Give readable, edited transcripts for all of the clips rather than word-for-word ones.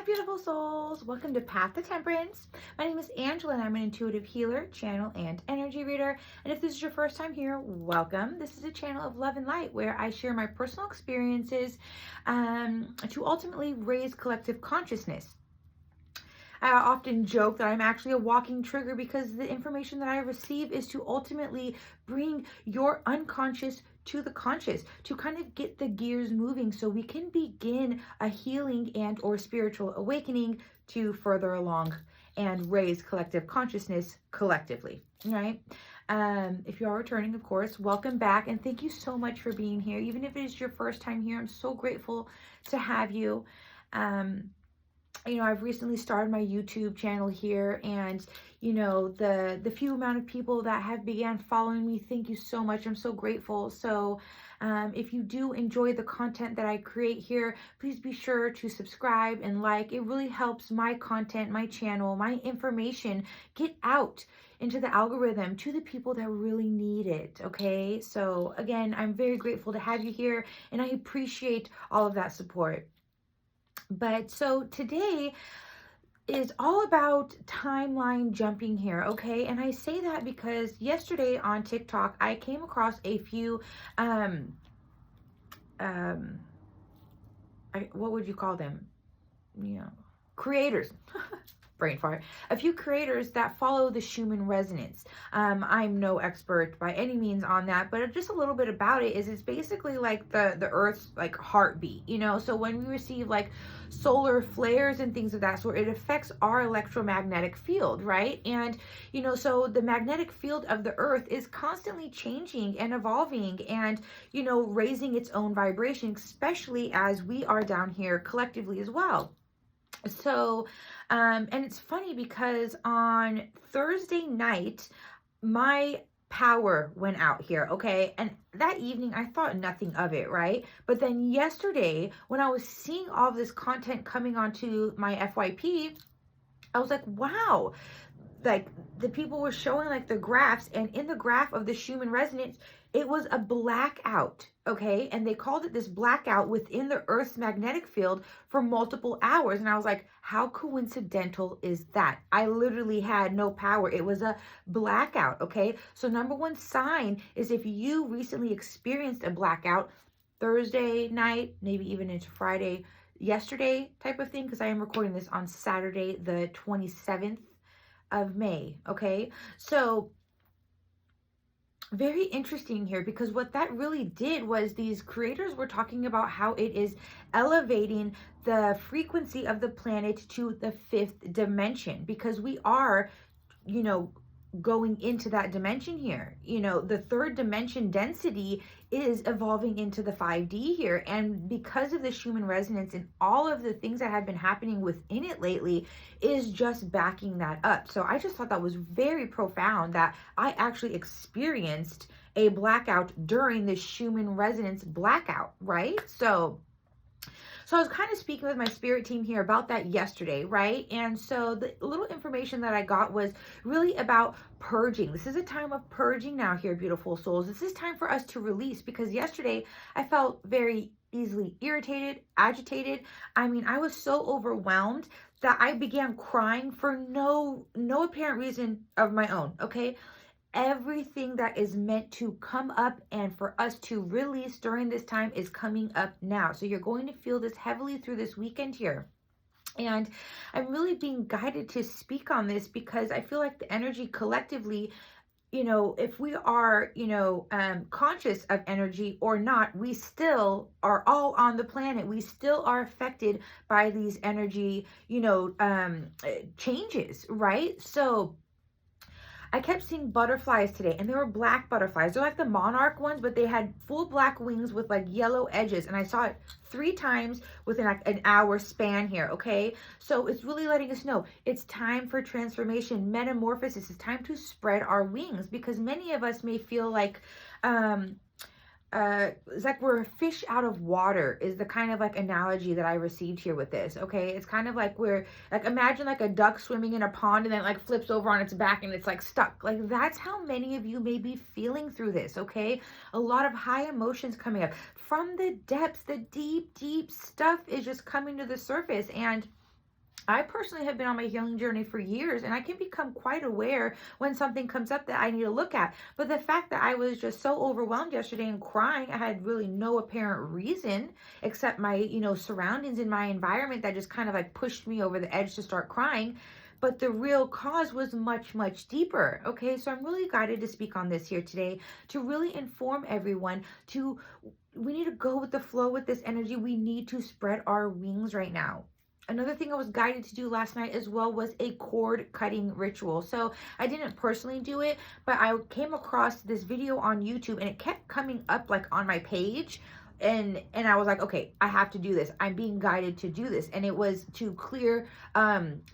beautiful souls. Welcome to Path to Temperance. My name is Angela and I'm an intuitive healer, channel, and energy reader. And if this is your first time here, welcome. This is a channel of love and light where I share my personal experiences to ultimately raise collective consciousness. I often joke that I'm actually a walking trigger because the information that I receive is to ultimately bring your unconscious to the conscious, to kind of get the gears moving so we can begin a healing and or spiritual awakening to further along and raise collective consciousness collectively, right? If you are returning, of course, welcome back and thank you so much for being here. Even if it is your first time here, I'm so grateful to have you. I've recently started my YouTube channel here, and the few amount of people that have began following me, thank you so much. I'm so grateful. So if you do enjoy the content that I create here, please be sure to subscribe and like. It really helps my content, my channel, my information get out into the algorithm to the people that really need it. Okay, so again, I'm very grateful to have you here, and I appreciate all of that support. But so today is all about timeline jumping here, okay? And I say that because yesterday on TikTok, I came across a few, what would you call them? Creators. Brain fart. A few creators that follow the Schumann resonance. I'm no expert by any means on that, but just a little bit about it is it's basically like the Earth's like heartbeat, so when we receive like solar flares and things of that sort, it affects our electromagnetic field, right? And so the magnetic field of the Earth is constantly changing and evolving and raising its own vibration, especially as we are down here collectively as well. So, and it's funny because on Thursday night, my power went out here, okay? And that evening, I thought nothing of it, right? But then yesterday, when I was seeing all of this content coming onto my FYP, I was like, wow. Like the people were showing like the graphs, and in the graph of the Schumann resonance, it was a blackout, okay? And they called it this blackout within the Earth's magnetic field for multiple hours. And I was like, how coincidental is that? I literally had no power. It was a blackout, okay? So number one sign is if you recently experienced a blackout Thursday night, maybe even into Friday, yesterday type of thing, because I am recording this on Saturday, the 27th of May, okay? So very interesting here, because what that really did was these creators were talking about how it is elevating the frequency of the planet to the 5th dimension, because we are, going into that dimension here. The 3rd dimension density is evolving into the 5D here. And because of the Schumann resonance and all of the things that have been happening within it lately is just backing that up. So I just thought that was very profound that I actually experienced a blackout during the Schumann resonance blackout, right? So I was kind of speaking with my spirit team here about that yesterday, right? And so the little information that I got was really about purging. This is a time of purging now here, beautiful souls. This is time for us to release, because yesterday I felt very easily irritated, agitated. I mean, I was so overwhelmed that I began crying for no apparent reason of my own, okay? Everything that is meant to come up and for us to release during this time is coming up now. So you're going to feel this heavily through this weekend here. And I'm really being guided to speak on this because I feel like the energy collectively, if we are, conscious of energy or not, we still are all on the planet. We still are affected by these energy, changes, right? So I kept seeing butterflies today, and they were black butterflies. They're like the monarch ones, but they had full black wings with like yellow edges. And I saw it 3 times within like an hour span here, okay? So it's really letting us know it's time for transformation, metamorphosis. It's time to spread our wings, because many of us may feel like, it's like we're a fish out of water is the kind of like analogy that I received here with this, okay? It's kind of like we're like, imagine like a duck swimming in a pond and then it like flips over on its back and it's like stuck. Like that's how many of you may be feeling through this, okay? A lot of high emotions coming up from the depths. The deep stuff is just coming to the surface, and I personally have been on my healing journey for years, and I can become quite aware when something comes up that I need to look at. But the fact that I was just so overwhelmed yesterday and crying, I had really no apparent reason except my, surroundings in my environment that just kind of like pushed me over the edge to start crying. But the real cause was much, much deeper. Okay, so I'm really guided to speak on this here today to really inform everyone we need to go with the flow with this energy. We need to spread our wings right now. Another thing I was guided to do last night as well was a cord cutting ritual. So I didn't personally do it, but I came across this video on YouTube and it kept coming up like on my page. And I was like, okay, I have to do this. I'm being guided to do this. And it was to clear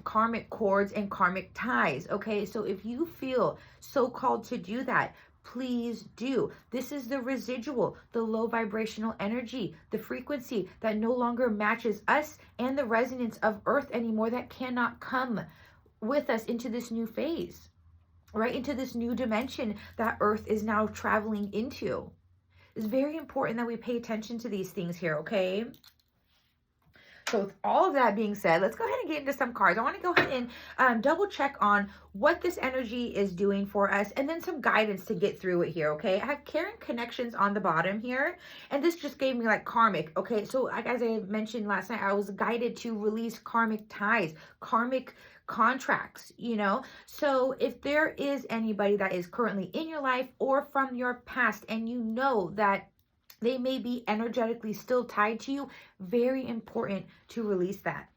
karmic cords and karmic ties. Okay, so if you feel so called to do that, please do. This is the residual, the low vibrational energy, the frequency that no longer matches us and the resonance of Earth anymore, that cannot come with us into this new phase, right? Into this new dimension that Earth is now traveling into. It's very important that we pay attention to these things here, okay? So with all of that being said, let's go ahead and get into some cards. I want to go ahead and double check on what this energy is doing for us and then some guidance to get through it here, okay? I have Karen connections on the bottom here, and this just gave me like karmic, okay? So like as I mentioned last night, I was guided to release karmic ties, karmic contracts, So if there is anybody that is currently in your life or from your past and you know that they may be energetically still tied to you, very important to release that.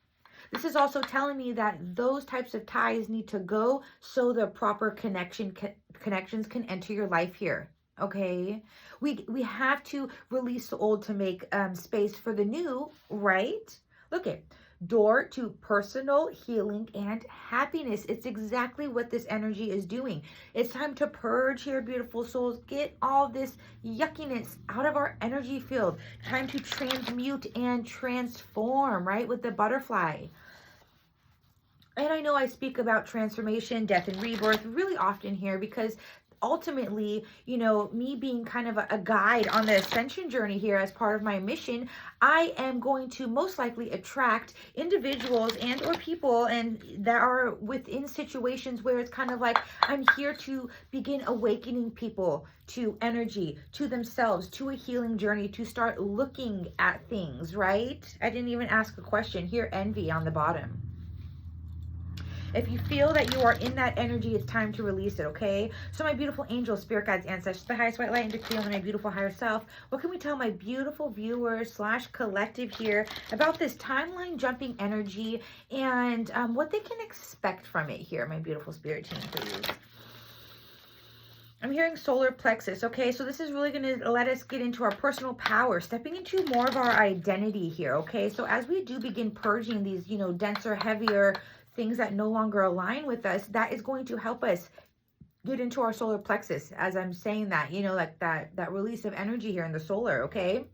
This is also telling me that those types of ties need to go so the proper connections can enter your life here. Okay, we have to release the old to make space for the new, right? Look at door to personal healing and happiness. It's exactly what this energy is doing. It's time to purge here, beautiful souls. Get all this yuckiness out of our energy field. Time to transmute and transform, right? With the butterfly. And I know I speak about transformation, death, and rebirth really often here because ultimately, me being kind of a guide on the ascension journey here as part of my mission, I am going to most likely attract individuals and or people and that are within situations where it's kind of like I'm here to begin awakening people to energy, to themselves, to a healing journey, to start looking at things, right? I didn't even ask a question. Here, envy on the bottom. If you feel that you are in that energy, it's time to release it, okay? So my beautiful angels, spirit guides, ancestors, the highest white light and decree on my beautiful higher self, what can we tell my beautiful viewers / collective here about this timeline jumping energy and what they can expect from it here, my beautiful spirit team, please? I'm hearing solar plexus, okay? So this is really going to let us get into our personal power, stepping into more of our identity here, okay? So as we do begin purging these, denser, heavier things that no longer align with us, that is going to help us get into our solar plexus. As I'm saying that, like that release of energy here in the solar, okay?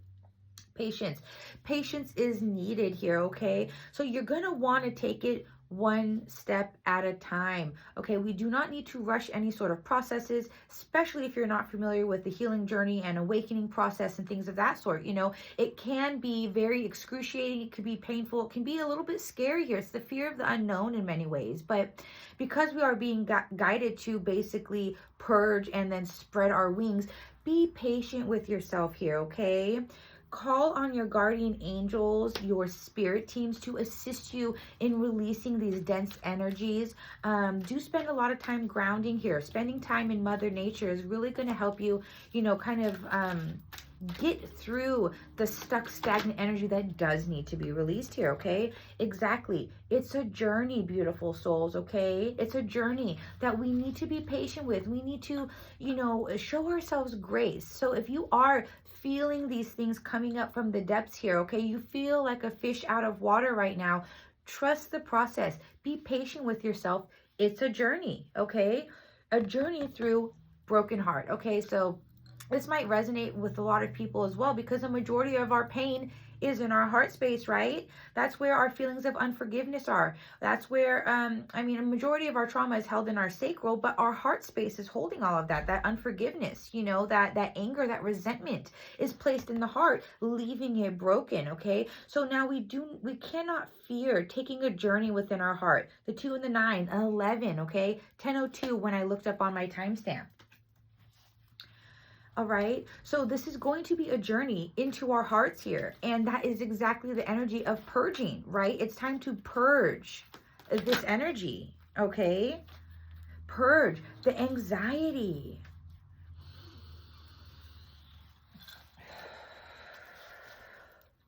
Patience is needed here, okay? So you're going to want to take it one step at a time, okay? We do not need to rush any sort of processes, especially if you're not familiar with the healing journey and awakening process and things of that sort. It can be very excruciating, it can be painful, it can be a little bit scary here. It's the fear of the unknown in many ways, but because we are being guided to basically purge and then spread our wings, be patient with yourself here, okay? Call on your guardian angels, your spirit teams to assist you in releasing these dense energies. Do spend a lot of time grounding here. Spending time in Mother Nature is really going to help you, kind of get through the stuck, stagnant energy that does need to be released here, okay? Exactly. It's a journey, beautiful souls, okay? It's a journey that we need to be patient with. We need to, show ourselves grace. So if you are feeling these things coming up from the depths here, okay? You feel like a fish out of water right now. Trust the process. Be patient with yourself. It's a journey, okay? A journey through broken heart, okay? So this might resonate with a lot of people as well because the majority of our pain is in our heart space, right? That's where our feelings of unforgiveness are. That's where, I mean, a majority of our trauma is held in our sacral, but our heart space is holding all of that, that unforgiveness, you know, that anger, that resentment is placed in the heart, leaving it broken, okay? So now we cannot fear taking a journey within our heart. The 2 and the 9, 11, okay? 10:02 when I looked up on my timestamp. All right. So this is going to be a journey into our hearts here. And that is exactly the energy of purging, right? It's time to purge this energy. Okay. Purge the anxiety.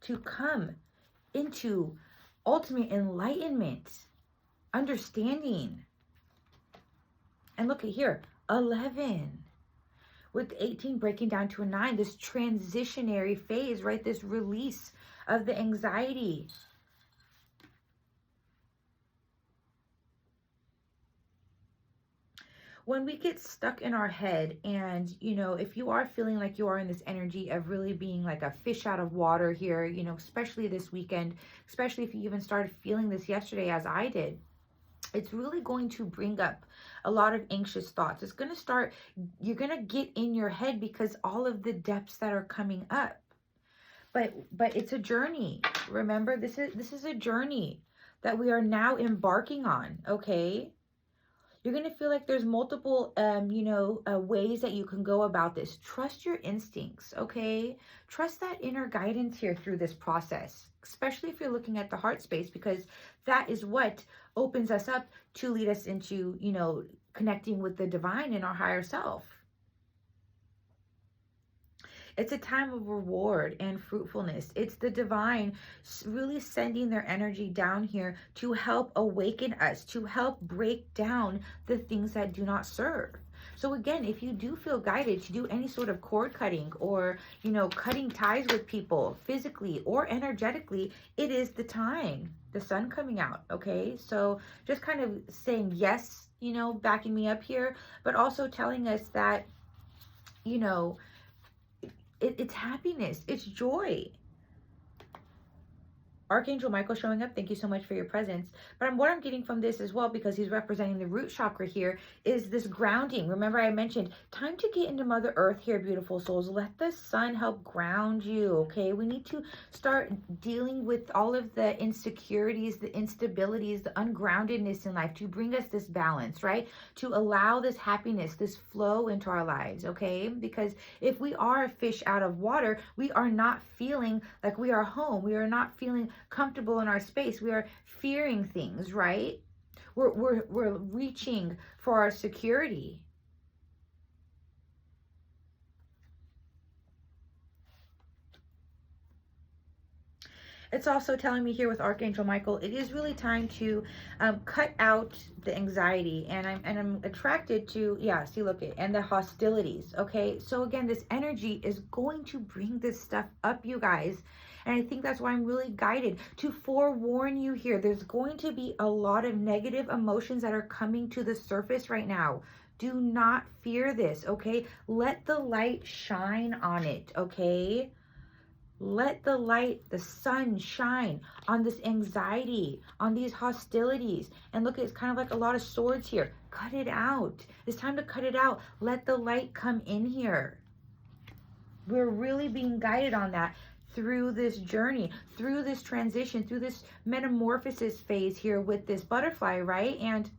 To come into ultimate enlightenment, understanding. And look at here, 11. With 18 breaking down to a 9, this transitionary phase, right? This release of the anxiety. When we get stuck in our head and, you know, if you are feeling like you are in this energy of really being like a fish out of water here, you know, especially this weekend, especially if you even started feeling this yesterday as I did, it's really going to bring up a lot of anxious thoughts. It's going to start, you're going to get in your head because all of the depths that are coming up. But it's a journey. Remember, this is a journey that we are now embarking on, okay? You're going to feel like there's multiple, ways that you can go about this. Trust your instincts, okay? Trust that inner guidance here through this process, especially if you're looking at the heart space, because that is what opens us up to lead us into, you know, connecting with the divine in our higher self. It's a time of reward and fruitfulness. It's the divine really sending their energy down here to help awaken us, to help break down the things that do not serve. So again, if you do feel guided to do any sort of cord cutting or, you know, cutting ties with people physically or energetically, it is the time. The sun coming out, okay? So just kind of saying yes, you know, backing me up here, but also telling us that, you know, it's happiness, it's joy. Archangel Michael showing up, thank you so much for your presence. But what I'm getting from this as well, because he's representing the root chakra here, is this grounding. Remember I mentioned, time to get into Mother Earth here, beautiful souls. Let the sun help ground you, okay? We need to start dealing with all of the insecurities, the instabilities, the ungroundedness in life to bring us this balance, right? To allow this happiness, this flow into our lives, okay? Because if we are a fish out of water, we are not feeling like we are home. We are not feeling comfortable in our space. We are fearing things, right? We're reaching for our security. It's also telling me here with Archangel Michael, it is really time to cut out the anxiety, and I'm attracted to, yeah, see, look it, and the hostilities, okay? So again, this energy is going to bring this stuff up, you guys. And I think that's why I'm really guided to forewarn you here. There's going to be a lot of negative emotions that are coming to the surface right now. Do not fear this, okay? Let the light shine on it, okay? Let the light, the sun shine on this anxiety, on these hostilities. And look, it's kind of like a lot of swords here. Cut it out. It's time to cut it out. Let the light come in here. We're really being guided on that through this journey, through this transition, through this metamorphosis phase here with this butterfly, right? And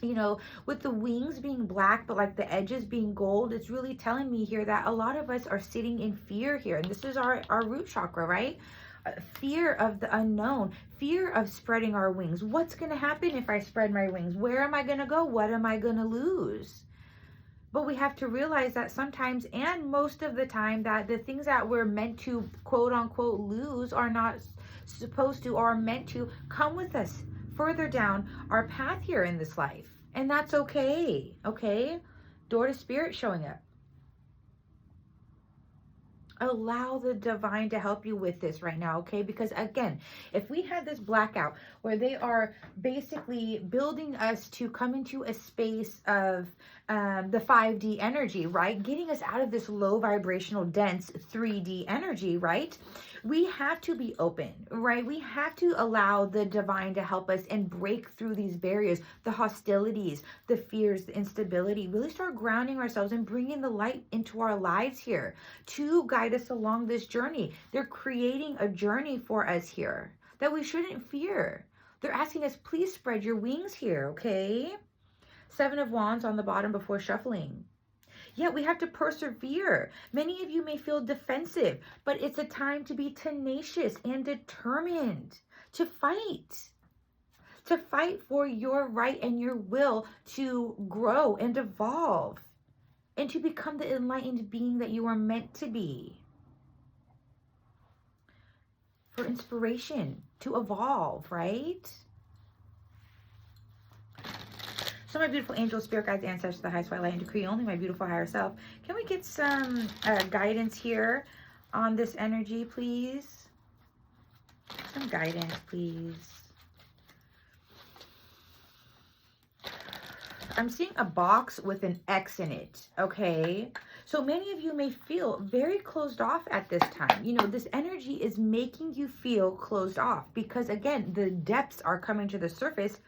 you know, with the wings being black, but like the edges being gold, it's really telling me here that a lot of us are sitting in fear here. And this is our root chakra, right? Fear of the unknown, fear of spreading our wings. What's going to happen if I spread my wings? Where am I going to go? What am I going to lose? But we have to realize that sometimes, and most of the time, that the things that we're meant to quote unquote lose are not supposed to, or are meant to come with us further down our path here in this life. And that's okay, okay? Door to Spirit showing up. Allow the divine to help you with this right now, okay? Because again, if we had this blackout where they are basically building us to come into a space of the 5D energy, right? Getting us out of this low vibrational, dense 3D energy, right? We have to be open, right? We have to allow the divine to help us and break through these barriers, the hostilities, the fears, the instability. Really start grounding ourselves and bringing the light into our lives here to guide us along this journey. They're creating a journey for us here that we shouldn't fear. They're asking us, please spread your wings here, okay? Seven of Wands on the bottom before shuffling. Yeah, we have to persevere. Many of you may feel defensive, but it's a time to be tenacious and determined to fight for your right and your will to grow and evolve and to become the enlightened being that you are meant to be. For inspiration, to evolve, right? So my beautiful angels, spirit guides, ancestors, the highest white light and decree, only my beautiful higher self. Can we get some guidance here on this energy, please? Some guidance, please. I'm seeing a box with an X in it, okay? So many of you may feel very closed off at this time. You know, this energy is making you feel closed off because, again, the depths are coming to the surface.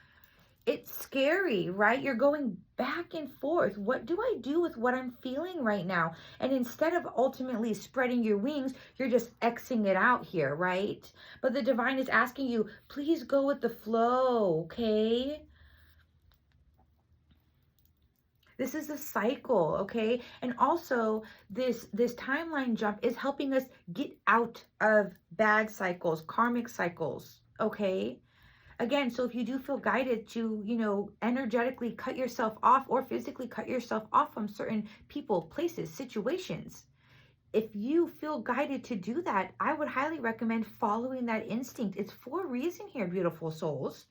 It's scary, right? You're going back and forth. What do I do with what I'm feeling right now? And instead of ultimately spreading your wings, you're just Xing it out here, right? But the divine is asking you, please go with the flow, okay? This is a cycle, okay? And also this timeline jump is helping us get out of bad cycles, karmic cycles, okay? Again, so if you do feel guided to, you know, energetically cut yourself off or physically cut yourself off from certain people, places, situations, if you feel guided to do that, I would highly recommend following that instinct. It's for a reason here, beautiful souls.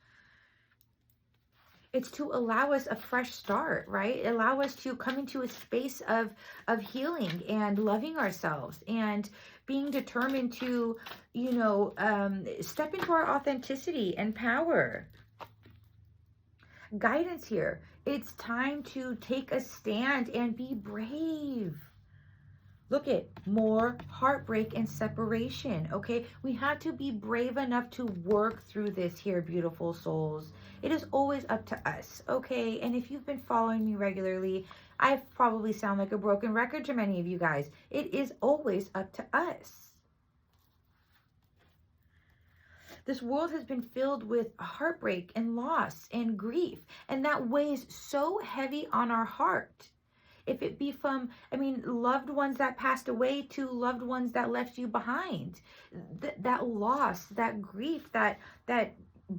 It's to allow us a fresh start, right? Allow us to come into a space of healing and loving ourselves and being determined to, you know, step into our authenticity and power. Guidance here. It's time to take a stand and be brave. Look at more heartbreak and separation, okay? We have to be brave enough to work through this here, beautiful souls. It is always up to us, okay? And if you've been following me regularly, I probably sound like a broken record to many of you guys. It is always up to us. This world has been filled with heartbreak and loss and grief, and that weighs so heavy on our heart. If it be from, I mean, loved ones that passed away to loved ones that left you behind, that loss, that grief, that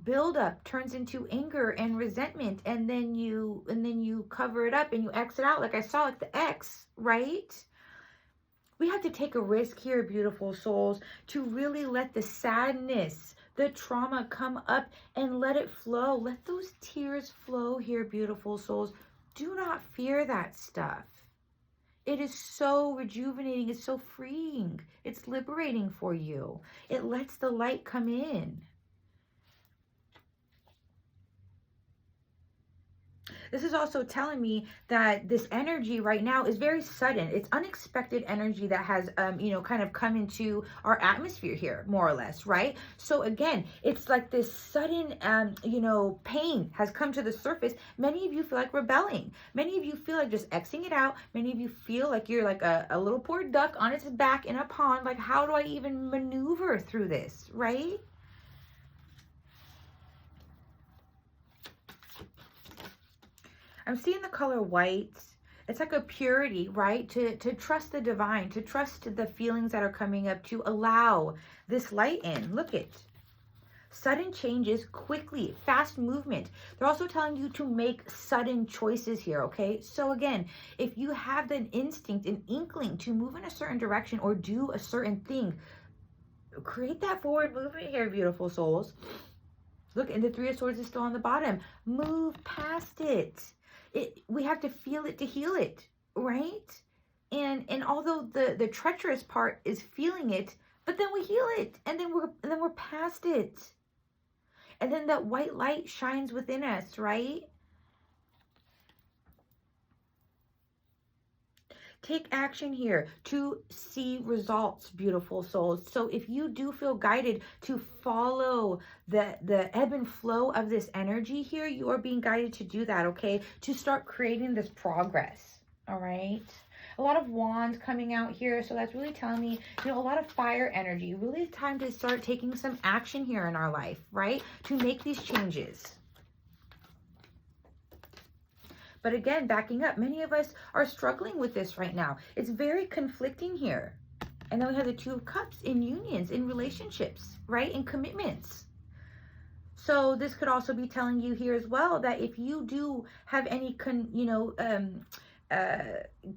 buildup turns into anger and resentment, and then you cover it up and you X it out, like I saw, like the X, right? We have to take a risk here, beautiful souls, to really let the sadness, the trauma come up and let it flow. Let those tears flow here, beautiful souls. Do not fear that stuff. It is so rejuvenating. It's so freeing. It's liberating for you. It lets the light come in. This is also telling me that this energy right now is very sudden. It's unexpected energy that has, you know, kind of come into our atmosphere here, more or less, right? So again, it's like this sudden, you know, pain has come to the surface. Many of you feel like rebelling. Many of you feel like just Xing it out. Many of you feel like you're like a little poor duck on its back in a pond. Like, how do I even maneuver through this, right? I'm seeing the color white. It's like a purity, right? To trust the divine, to trust the feelings that are coming up, to allow this light in. Look it. Sudden changes quickly, fast movement. They're also telling you to make sudden choices here, okay? So again, if you have an instinct, an inkling to move in a certain direction or do a certain thing, create that forward movement here, beautiful souls. Look, and the Three of Swords is still on the bottom. Move past it. We have to feel it to heal it, right? And although the treacherous part is feeling it, but then we heal it, and then we're past it, and then that white light shines within us, right? Take action here to see results, beautiful souls. So if you do feel guided to follow the ebb and flow of this energy here, you are being guided to do that, okay? To start creating this progress, all right? A lot of wands coming out here, so that's really telling me, a lot of fire energy. Really time to start taking some action here in our life, right? To make these changes. But again, backing up, many of us are struggling with this right now. It's very conflicting here. And then we have the Two of Cups in unions, in relationships, right? In commitments. So this could also be telling you here as well that if you do have any,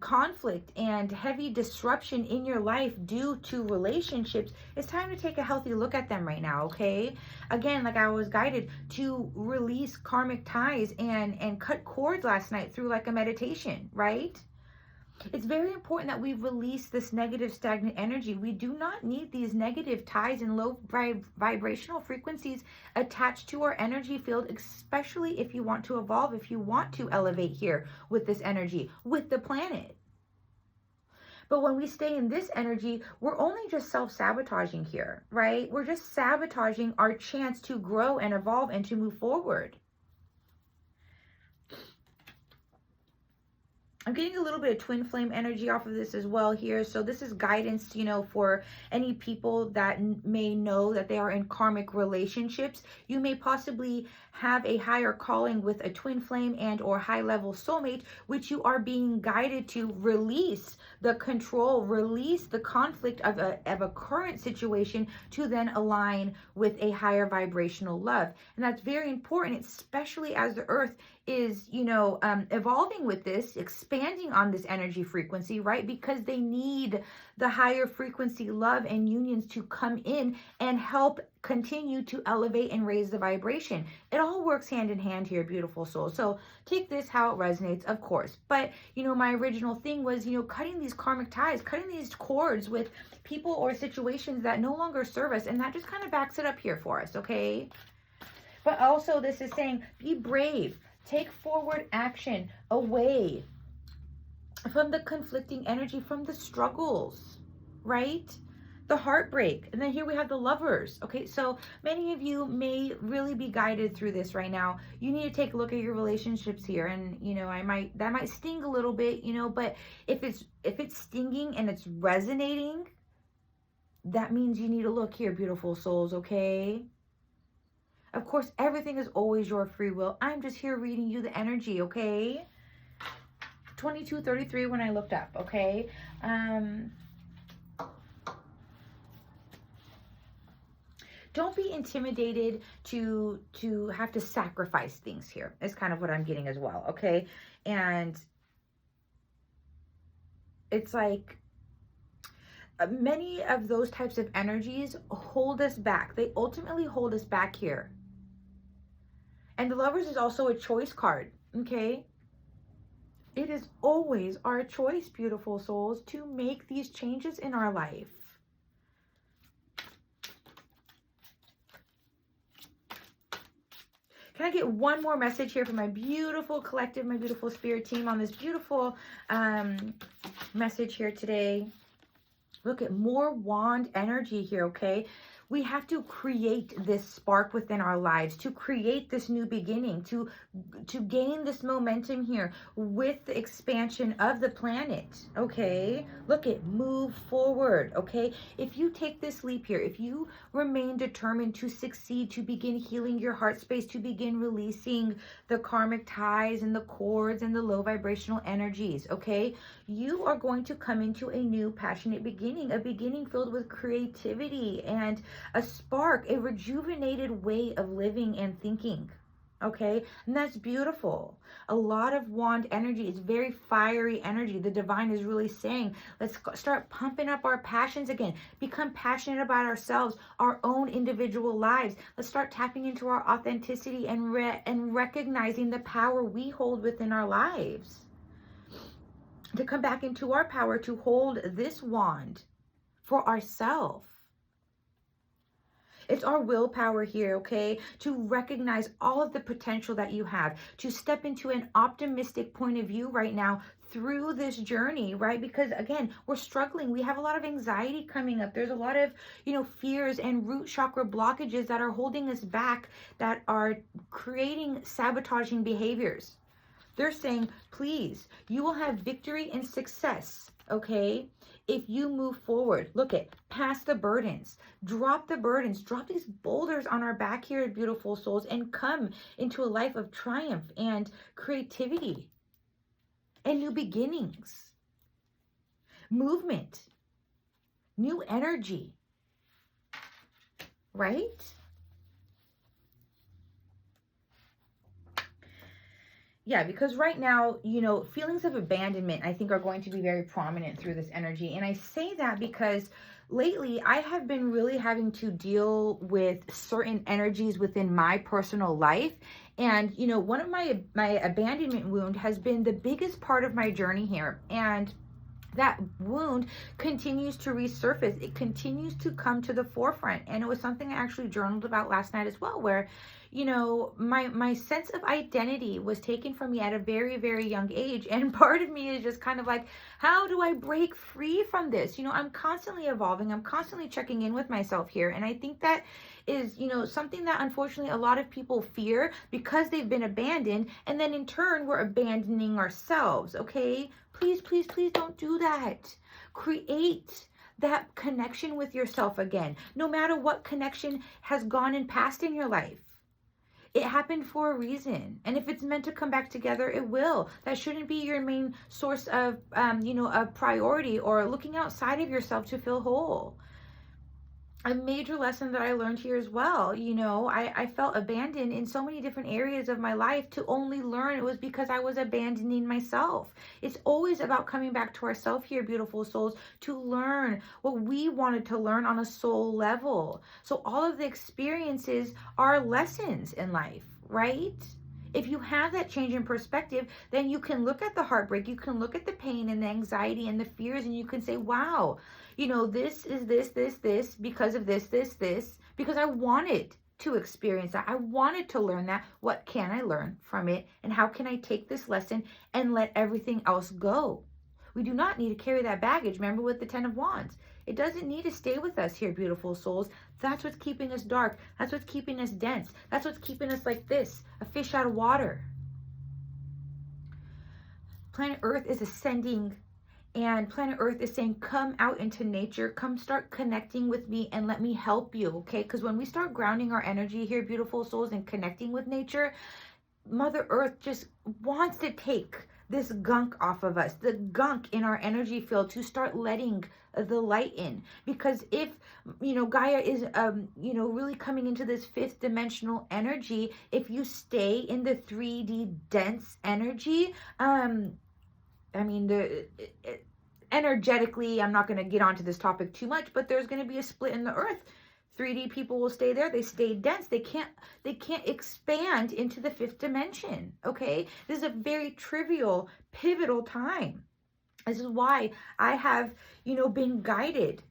conflict and heavy disruption in your life due to relationships, it's time to take a healthy look at them right now, okay? Again, like I was guided to release karmic ties and cut cords last night through like a meditation, right? It's very important that we release this negative stagnant energy. We do not need these negative ties and low vibrational frequencies attached to our energy field, especially if you want to evolve, if you want to elevate here with this energy, with the planet. But when we stay in this energy, we're only just self-sabotaging here, right? We're just sabotaging our chance to grow and evolve and to move forward. I'm getting a little bit of twin flame energy off of this as well here. So this is guidance, for any people that may know that they are in karmic relationships. You may possibly have a higher calling with a twin flame and or high level soulmate, which you are being guided to release the control, release the conflict of a current situation to then align with a higher vibrational love. And that's very important, especially as the earth is, evolving with this, expanding on this energy frequency, right? Because they need the higher frequency love and unions to come in and help continue to elevate and raise the vibration. It all works hand in hand here, beautiful soul. So take this how it resonates, of course. But, my original thing was, cutting these karmic ties, cutting these cords with people or situations that no longer serve us. And that just kind of backs it up here for us, okay? But also this is saying, be brave. Take forward action away from the conflicting energy, from the struggles, right? The heartbreak. And then here we have the Lovers. Okay, so many of you may really be guided through this right now. You need to take a look at your relationships here. And, that might sting a little bit, but if it's stinging and it's resonating, that means you need to look here, beautiful souls, okay? Of course, everything is always your free will. I'm just here reading you the energy, okay? 2233 when I looked up, okay? Don't be intimidated to have to sacrifice things here. Is kind of what I'm getting as well, okay? And it's like many of those types of energies hold us back. They ultimately hold us back here. And the Lovers is also a choice card, okay? It is always our choice, beautiful souls, to make these changes in our life. Can I get one more message here from my beautiful collective, my beautiful spirit team on this beautiful message here today? Look at more wand energy here, okay? We have to create this spark within our lives, to create this new beginning, to gain this momentum here with the expansion of the planet, okay? Look at move forward, okay? If you take this leap here, if you remain determined to succeed, to begin healing your heart space, to begin releasing the karmic ties and the cords and the low vibrational energies, okay? You are going to come into a new passionate beginning, a beginning filled with creativity and a spark, a rejuvenated way of living and thinking, okay? And that's beautiful. A lot of wand energy is very fiery energy. The divine is really saying, let's start pumping up our passions again. Become passionate about ourselves, our own individual lives. Let's start tapping into our authenticity and recognizing the power we hold within our lives. To come back into our power, to hold this wand for ourselves. It's our willpower here, okay, to recognize all of the potential that you have, to step into an optimistic point of view right now through this journey, right? Because again, we're struggling. We have a lot of anxiety coming up. There's a lot of, fears and root chakra blockages that are holding us back, that are creating sabotaging behaviors. They're saying, please, you will have victory and success, okay, if you move forward. Look at, past the burdens, drop these boulders on our back here, beautiful souls, and come into a life of triumph and creativity and new beginnings, movement, new energy, right? Yeah, because right now, feelings of abandonment, I think, are going to be very prominent through this energy. And I say that because lately I have been really having to deal with certain energies within my personal life. And, one of my abandonment wound has been the biggest part of my journey here. And that wound continues to resurface. It continues to come to the forefront. And it was something I actually journaled about last night as well, where, my sense of identity was taken from me at a very, very young age. And part of me is just kind of like, how do I break free from this? I'm constantly evolving. I'm constantly checking in with myself here. And I think that is, something that unfortunately a lot of people fear because they've been abandoned. And then in turn, we're abandoning ourselves. Okay. Please, please, please don't do that. Create that connection with yourself again. No matter what connection has gone and passed in your life, it happened for a reason. And if it's meant to come back together, it will. That shouldn't be your main source of, a priority, or looking outside of yourself to feel whole. A major lesson that I learned here as well, I felt abandoned in so many different areas of my life, to only learn it was because I was abandoning myself. It's always about coming back to ourselves here, beautiful souls, to learn what we wanted to learn on a soul level. So all of the experiences are lessons in life, right? If you have that change in perspective, then you can look at the heartbreak, you can look at the pain and the anxiety and the fears, and you can say, wow, this is this, because of this, because I wanted to experience that. I wanted to learn that. What can I learn from it? And how can I take this lesson and let everything else go? We do not need to carry that baggage. Remember with the 10 of Wands. It doesn't need to stay with us here, beautiful souls. That's what's keeping us dark. That's what's keeping us dense. That's what's keeping us like this, a fish out of water. Planet Earth is ascending, and planet Earth is saying, come out into nature, come start connecting with me and let me help you, okay? Because when we start grounding our energy here, beautiful souls, and connecting with nature, Mother Earth just wants to take this gunk off of us, the gunk in our energy field, to start letting the light in. Because if, Gaia is, really coming into this 5th dimensional energy, if you stay in the 3D dense energy, energetically, I'm not going to get onto this topic too much, but there's going to be a split in the earth. 3D people will stay there. They stay dense. They can't expand into the 5th dimension. Okay. This is a very trivial, pivotal time. This is why I have, been guided.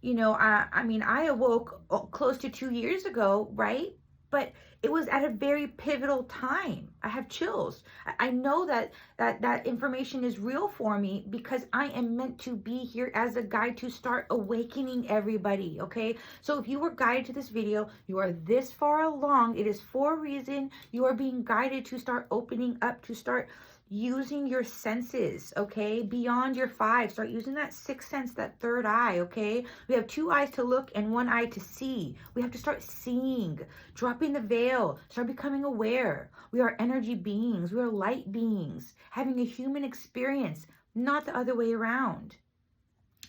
I awoke close to 2 years ago, right? But it was at a very pivotal time. I have chills. I know that information is real for me, because I am meant to be here as a guide to start awakening everybody, okay? So if you were guided to this video, you are this far along, it is for a reason. You are being guided to start opening up, to start using your senses, okay? Beyond your 5, start using that 6th sense, that 3rd eye, okay? We have 2 eyes to look and 1 eye to see. We have to start seeing, dropping the veil, start becoming aware. We are energy beings. We are light beings, having a human experience, not the other way around.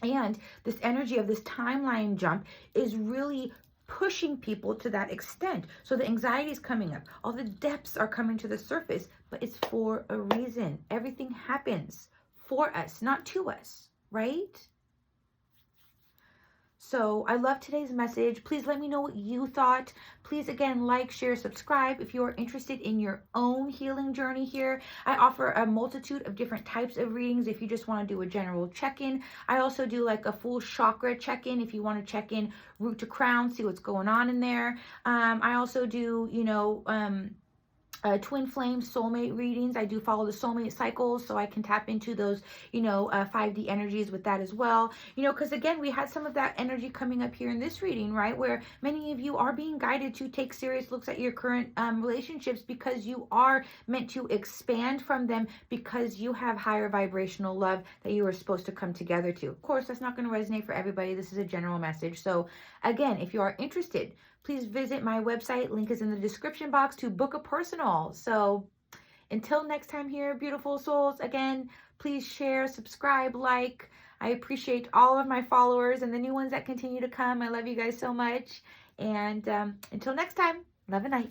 And this energy of this timeline jump is really pushing people to that extent. So the anxiety is coming up. All the depths are coming to the surface, but it's for a reason. Everything happens for us, not to us, right? So I love today's message. Please let me know what you thought. Please, again, like, share, subscribe if you are interested in your own healing journey here. I offer a multitude of different types of readings if you just want to do a general check-in. I also do like a full chakra check-in if you want to check in root to crown, see what's going on in there. I also do, twin flame soulmate readings. I do follow the soulmate cycles, so I can tap into those, 5D energies with that as well. Because again, we had some of that energy coming up here in this reading, right? Where many of you are being guided to take serious looks at your current relationships, because you are meant to expand from them, because you have higher vibrational love that you are supposed to come together to. Of course, that's not going to resonate for everybody. This is a general message. So again, if you are interested, please visit my website. Link is in the description box to book a personal. So until next time here, beautiful souls, again, please share, subscribe, like. I appreciate all of my followers and the new ones that continue to come. I love you guys so much. And until next time, love and light.